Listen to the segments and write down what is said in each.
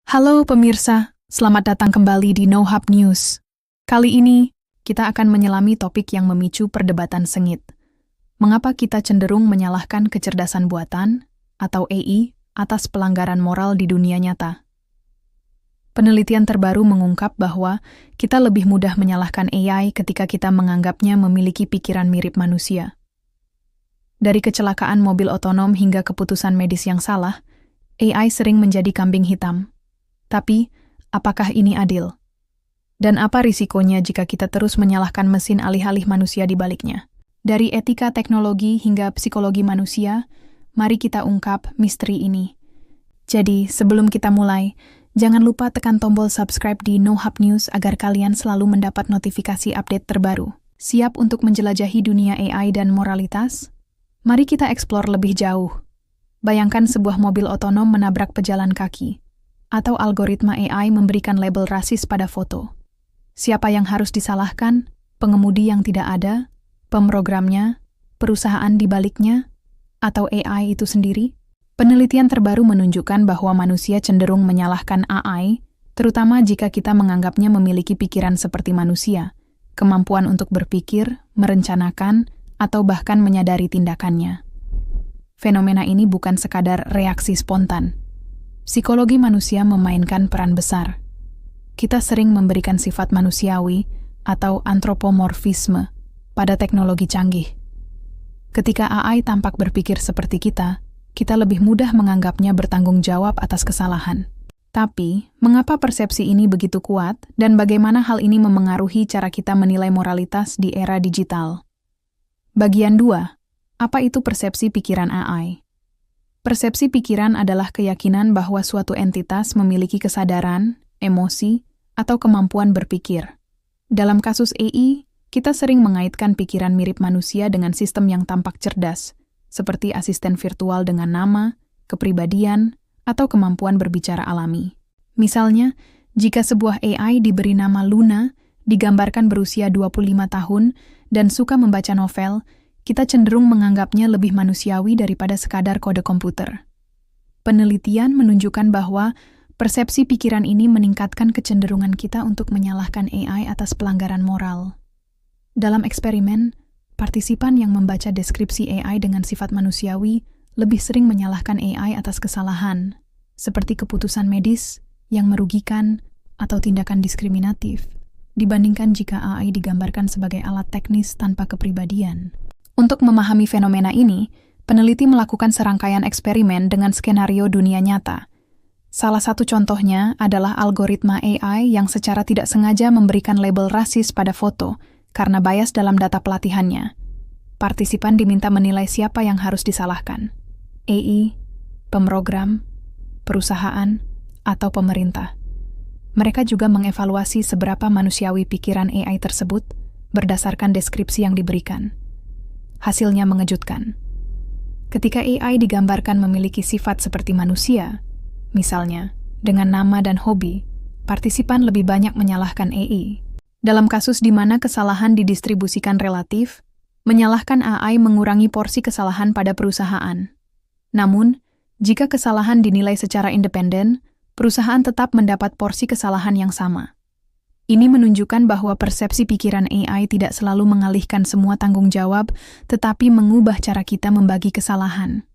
Halo pemirsa, selamat datang kembali di No Hub News. Kali ini, kita akan menyelami topik yang memicu perdebatan sengit. Mengapa kita cenderung menyalahkan kecerdasan buatan, atau AI, atas pelanggaran moral di dunia nyata? Penelitian terbaru mengungkap bahwa kita lebih mudah menyalahkan AI ketika kita menganggapnya memiliki pikiran mirip manusia. Dari kecelakaan mobil otonom hingga keputusan medis yang salah, AI sering menjadi kambing hitam. Tapi, apakah ini adil? Dan apa risikonya jika kita terus menyalahkan mesin alih-alih manusia di baliknya? Dari etika teknologi hingga psikologi manusia, mari kita ungkap misteri ini. Jadi, sebelum kita mulai, jangan lupa tekan tombol subscribe di No Hub News agar kalian selalu mendapat notifikasi update terbaru. Siap untuk menjelajahi dunia AI dan moralitas? Mari kita eksplor lebih jauh. Bayangkan sebuah mobil otonom menabrak pejalan kaki, atau algoritma AI memberikan label rasis pada foto. Siapa yang harus disalahkan? Pengemudi yang tidak ada? Pemrogramnya? Perusahaan di baliknya? Atau AI itu sendiri? Penelitian terbaru menunjukkan bahwa manusia cenderung menyalahkan AI, terutama jika kita menganggapnya memiliki pikiran seperti manusia, kemampuan untuk berpikir, merencanakan, atau bahkan menyadari tindakannya. Fenomena ini bukan sekadar reaksi spontan. Psikologi manusia memainkan peran besar. Kita sering memberikan sifat manusiawi atau antropomorfisme pada teknologi canggih. Ketika AI tampak berpikir seperti kita lebih mudah menganggapnya bertanggung jawab atas kesalahan. Tapi, mengapa persepsi ini begitu kuat dan bagaimana hal ini memengaruhi cara kita menilai moralitas di era digital? Bagian 2. Apa itu persepsi pikiran AI? Persepsi pikiran adalah keyakinan bahwa suatu entitas memiliki kesadaran, emosi, atau kemampuan berpikir. Dalam kasus AI, kita sering mengaitkan pikiran mirip manusia dengan sistem yang tampak cerdas, seperti asisten virtual dengan nama, kepribadian, atau kemampuan berbicara alami. Misalnya, jika sebuah AI diberi nama Luna, digambarkan berusia 25 tahun, dan suka membaca novel, kita cenderung menganggapnya lebih manusiawi daripada sekadar kode komputer. Penelitian menunjukkan bahwa persepsi pikiran ini meningkatkan kecenderungan kita untuk menyalahkan AI atas pelanggaran moral. Dalam eksperimen, partisipan yang membaca deskripsi AI dengan sifat manusiawi lebih sering menyalahkan AI atas kesalahan, seperti keputusan medis yang merugikan atau tindakan diskriminatif, dibandingkan jika AI digambarkan sebagai alat teknis tanpa kepribadian. Untuk memahami fenomena ini, peneliti melakukan serangkaian eksperimen dengan skenario dunia nyata. Salah satu contohnya adalah algoritma AI yang secara tidak sengaja memberikan label rasis pada foto karena bias dalam data pelatihannya. Partisipan diminta menilai siapa yang harus disalahkan: AI, pemrogram, perusahaan, atau pemerintah. Mereka juga mengevaluasi seberapa manusiawi pikiran AI tersebut berdasarkan deskripsi yang diberikan. Hasilnya mengejutkan. Ketika AI digambarkan memiliki sifat seperti manusia, misalnya dengan nama dan hobi, partisipan lebih banyak menyalahkan AI. Dalam kasus di mana kesalahan didistribusikan relatif, menyalahkan AI mengurangi porsi kesalahan pada perusahaan. Namun, jika kesalahan dinilai secara independen, perusahaan tetap mendapat porsi kesalahan yang sama. Ini menunjukkan bahwa persepsi pikiran AI tidak selalu mengalihkan semua tanggung jawab, tetapi mengubah cara kita membagi kesalahan.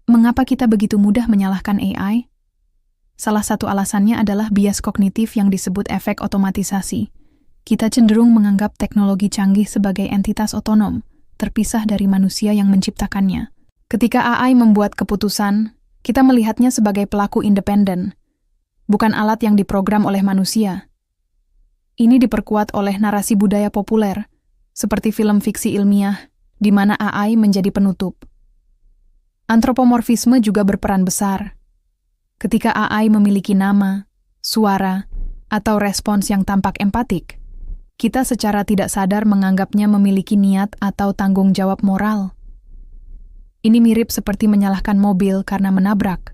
Mengapa kita begitu mudah menyalahkan AI? Salah satu alasannya adalah bias kognitif yang disebut efek otomatisasi. Kita cenderung menganggap teknologi canggih sebagai entitas otonom, terpisah dari manusia yang menciptakannya. Ketika AI membuat keputusan, kita melihatnya sebagai pelaku independen, bukan alat yang diprogram oleh manusia. Ini diperkuat oleh narasi budaya populer, seperti film fiksi ilmiah, di mana AI menjadi penutup. Antropomorfisme juga berperan besar. Ketika AI memiliki nama, suara, atau respons yang tampak empatik, kita secara tidak sadar menganggapnya memiliki niat atau tanggung jawab moral. Ini mirip seperti menyalahkan mobil karena menabrak,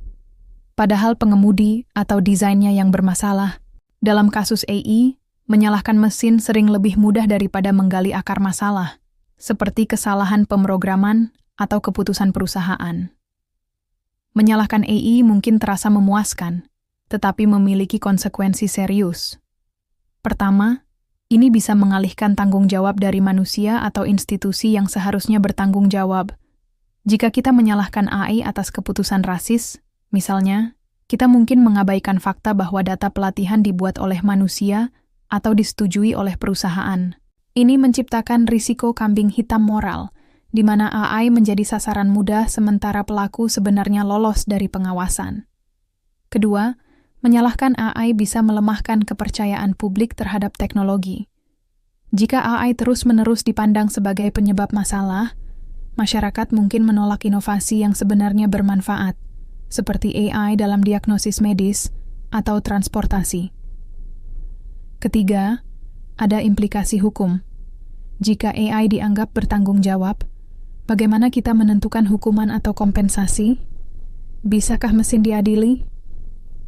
padahal pengemudi atau desainnya yang bermasalah. Dalam kasus AI, menyalahkan mesin sering lebih mudah daripada menggali akar masalah, seperti kesalahan pemrograman atau keputusan perusahaan. Menyalahkan AI mungkin terasa memuaskan, tetapi memiliki konsekuensi serius. Pertama, ini bisa mengalihkan tanggung jawab dari manusia atau institusi yang seharusnya bertanggung jawab. Jika kita menyalahkan AI atas keputusan rasis, misalnya, kita mungkin mengabaikan fakta bahwa data pelatihan dibuat oleh manusia atau disetujui oleh perusahaan. Ini menciptakan risiko kambing hitam moral, di mana AI menjadi sasaran mudah sementara pelaku sebenarnya lolos dari pengawasan. Kedua, menyalahkan AI bisa melemahkan kepercayaan publik terhadap teknologi. Jika AI terus-menerus dipandang sebagai penyebab masalah, masyarakat mungkin menolak inovasi yang sebenarnya bermanfaat, seperti AI dalam diagnosis medis atau transportasi. Ketiga, ada implikasi hukum. Jika AI dianggap bertanggung jawab, bagaimana kita menentukan hukuman atau kompensasi? Bisakah mesin diadili?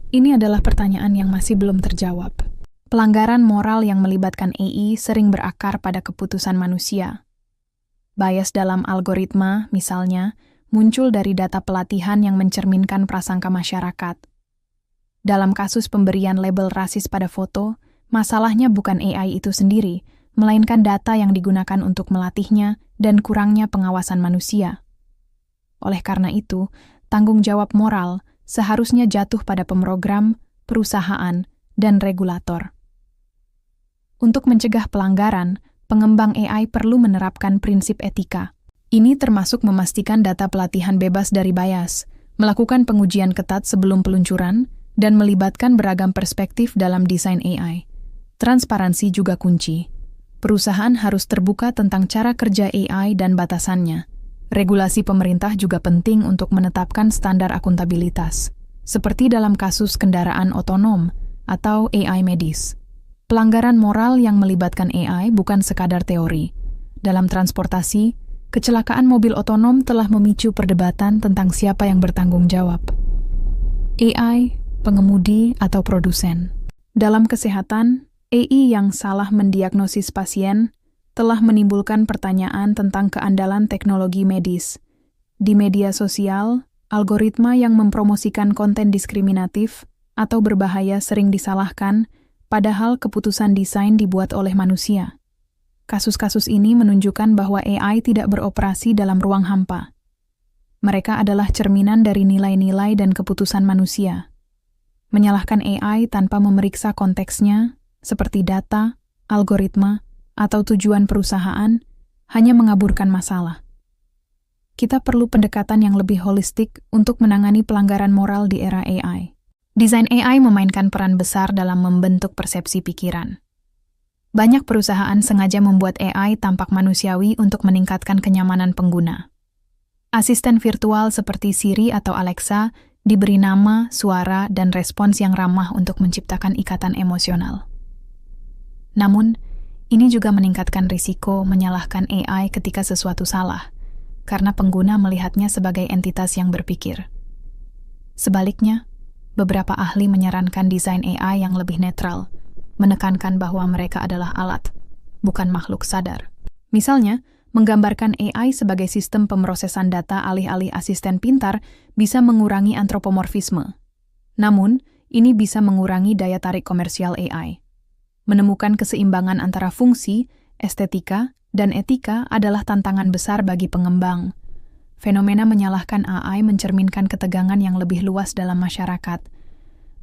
Ini adalah pertanyaan yang masih belum terjawab. Pelanggaran moral yang melibatkan AI sering berakar pada keputusan manusia. Bias dalam algoritma, misalnya, muncul dari data pelatihan yang mencerminkan prasangka masyarakat. Dalam kasus pemberian label rasis pada foto, masalahnya bukan AI itu sendiri, melainkan data yang digunakan untuk melatihnya dan kurangnya pengawasan manusia. Oleh karena itu, tanggung jawab moral seharusnya jatuh pada pemrogram, perusahaan, dan regulator. Untuk mencegah pelanggaran, pengembang AI perlu menerapkan prinsip etika. Ini termasuk memastikan data pelatihan bebas dari bias, melakukan pengujian ketat sebelum peluncuran, dan melibatkan beragam perspektif dalam desain AI. Transparansi juga kunci. Perusahaan harus terbuka tentang cara kerja AI dan batasannya. Regulasi pemerintah juga penting untuk menetapkan standar akuntabilitas, seperti dalam kasus kendaraan otonom atau AI medis. Pelanggaran moral yang melibatkan AI bukan sekadar teori. Dalam transportasi, kecelakaan mobil otonom telah memicu perdebatan tentang siapa yang bertanggung jawab. AI, pengemudi, atau produsen. Dalam kesehatan, AI yang salah mendiagnosis pasien telah menimbulkan pertanyaan tentang keandalan teknologi medis. Di media sosial, algoritma yang mempromosikan konten diskriminatif atau berbahaya sering disalahkan, padahal keputusan desain dibuat oleh manusia. Kasus-kasus ini menunjukkan bahwa AI tidak beroperasi dalam ruang hampa. Mereka adalah cerminan dari nilai-nilai dan keputusan manusia. Menyalahkan AI tanpa memeriksa konteksnya, seperti data, algoritma, atau tujuan perusahaan, hanya mengaburkan masalah. Kita perlu pendekatan yang lebih holistik untuk menangani pelanggaran moral di era AI. Desain AI memainkan peran besar dalam membentuk persepsi pikiran. Banyak perusahaan sengaja membuat AI tampak manusiawi untuk meningkatkan kenyamanan pengguna. Asisten virtual seperti Siri atau Alexa diberi nama, suara, dan respons yang ramah untuk menciptakan ikatan emosional. Namun, ini juga meningkatkan risiko menyalahkan AI ketika sesuatu salah, karena pengguna melihatnya sebagai entitas yang berpikir. Sebaliknya, beberapa ahli menyarankan desain AI yang lebih netral, menekankan bahwa mereka adalah alat, bukan makhluk sadar. Misalnya, menggambarkan AI sebagai sistem pemrosesan data alih-alih asisten pintar bisa mengurangi antropomorfisme. Namun, ini bisa mengurangi daya tarik komersial AI. Menemukan keseimbangan antara fungsi, estetika, dan etika adalah tantangan besar bagi pengembang. Fenomena menyalahkan AI mencerminkan ketegangan yang lebih luas dalam masyarakat.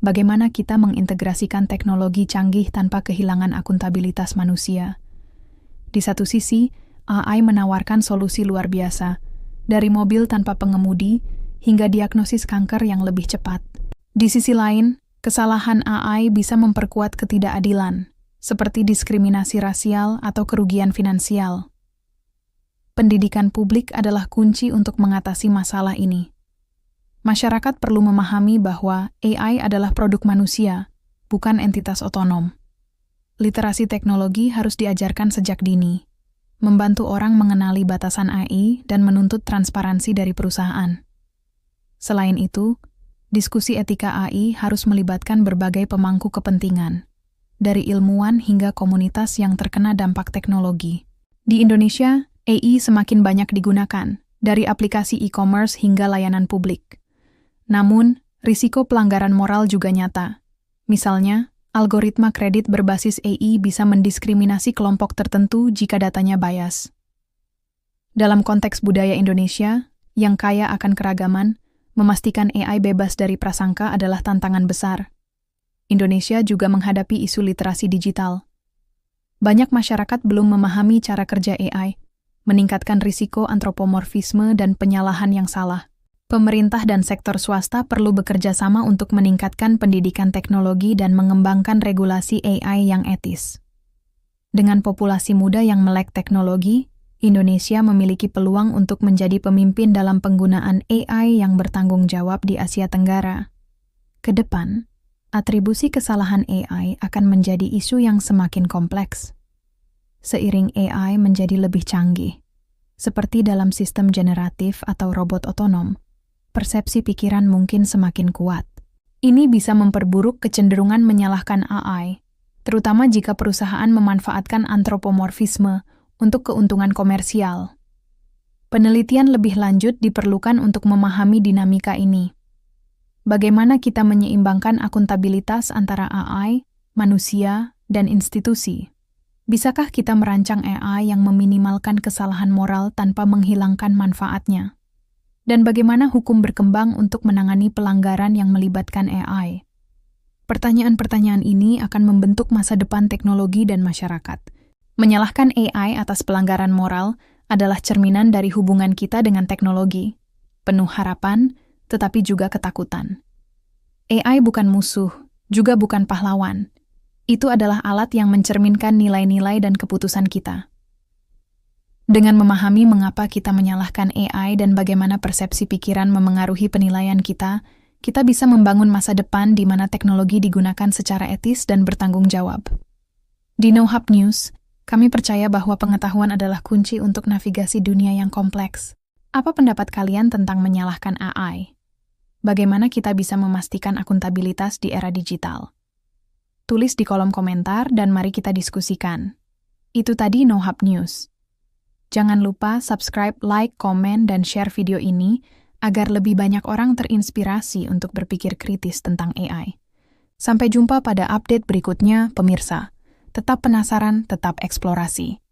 Bagaimana kita mengintegrasikan teknologi canggih tanpa kehilangan akuntabilitas manusia? Di satu sisi, AI menawarkan solusi luar biasa, dari mobil tanpa pengemudi hingga diagnosis kanker yang lebih cepat. Di sisi lain, kesalahan AI bisa memperkuat ketidakadilan, seperti diskriminasi rasial atau kerugian finansial. Pendidikan publik adalah kunci untuk mengatasi masalah ini. Masyarakat perlu memahami bahwa AI adalah produk manusia, bukan entitas otonom. Literasi teknologi harus diajarkan sejak dini, membantu orang mengenali batasan AI dan menuntut transparansi dari perusahaan. Selain itu, diskusi etika AI harus melibatkan berbagai pemangku kepentingan, dari ilmuwan hingga komunitas yang terkena dampak teknologi. Di Indonesia, AI semakin banyak digunakan, dari aplikasi e-commerce hingga layanan publik. Namun, risiko pelanggaran moral juga nyata. Misalnya, algoritma kredit berbasis AI bisa mendiskriminasi kelompok tertentu jika datanya bias. Dalam konteks budaya Indonesia, yang kaya akan keragaman, memastikan AI bebas dari prasangka adalah tantangan besar. Indonesia juga menghadapi isu literasi digital. Banyak masyarakat belum memahami cara kerja AI, meningkatkan risiko antropomorfisme dan penyalahan yang salah. Pemerintah dan sektor swasta perlu bekerja sama untuk meningkatkan pendidikan teknologi dan mengembangkan regulasi AI yang etis. Dengan populasi muda yang melek teknologi, Indonesia memiliki peluang untuk menjadi pemimpin dalam penggunaan AI yang bertanggung jawab di Asia Tenggara. Ke depan, atribusi kesalahan AI akan menjadi isu yang semakin kompleks. Seiring AI menjadi lebih canggih, seperti dalam sistem generatif atau robot otonom, persepsi pikiran mungkin semakin kuat. Ini bisa memperburuk kecenderungan menyalahkan AI, terutama jika perusahaan memanfaatkan antropomorfisme untuk keuntungan komersial. Penelitian lebih lanjut diperlukan untuk memahami dinamika ini. Bagaimana kita menyeimbangkan akuntabilitas antara AI, manusia, dan institusi? Bisakah kita merancang AI yang meminimalkan kesalahan moral tanpa menghilangkan manfaatnya? Dan bagaimana hukum berkembang untuk menangani pelanggaran yang melibatkan AI? Pertanyaan-pertanyaan ini akan membentuk masa depan teknologi dan masyarakat. Menyalahkan AI atas pelanggaran moral adalah cerminan dari hubungan kita dengan teknologi, penuh harapan, tetapi juga ketakutan. AI bukan musuh, juga bukan pahlawan. Itu adalah alat yang mencerminkan nilai-nilai dan keputusan kita. Dengan memahami mengapa kita menyalahkan AI dan bagaimana persepsi pikiran memengaruhi penilaian kita, kita bisa membangun masa depan di mana teknologi digunakan secara etis dan bertanggung jawab. Di NoHub News, kami percaya bahwa pengetahuan adalah kunci untuk navigasi dunia yang kompleks. Apa pendapat kalian tentang menyalahkan AI? Bagaimana kita bisa memastikan akuntabilitas di era digital? Tulis di kolom komentar dan mari kita diskusikan. Itu tadi NoHub News. Jangan lupa subscribe, like, komen, dan share video ini agar lebih banyak orang terinspirasi untuk berpikir kritis tentang AI. Sampai jumpa pada update berikutnya, pemirsa. Tetap penasaran, tetap eksplorasi.